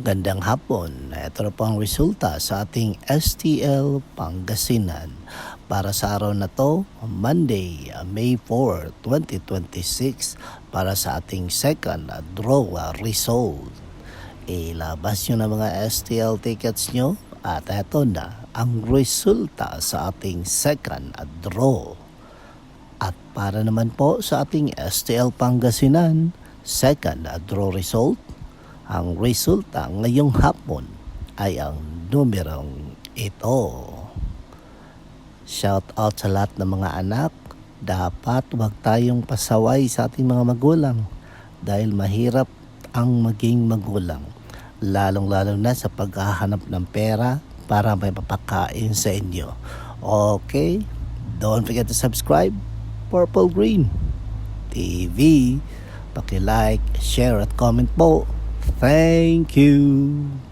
Gandang hapon. Ito na po ang resulta sa ating STL Pangasinan para sa araw na to, Monday, May 4, 2026 para sa ating second draw result. Ilabas nyo na mga STL tickets nyo at ito na ang resulta sa ating second draw. At para naman po sa ating STL Pangasinan, second draw result, ang resulta ngayong hapon ay ang numerong ito. Shout out sa lahat ng mga anak. Dapat huwag tayong pasaway sa ating mga magulang dahil mahirap ang maging magulang. Lalong-lalo na sa paghahanap ng pera para may papakain sa inyo. Okay? Don't forget to subscribe. Purple Green TV. Paki-like, share at comment po. Thank you.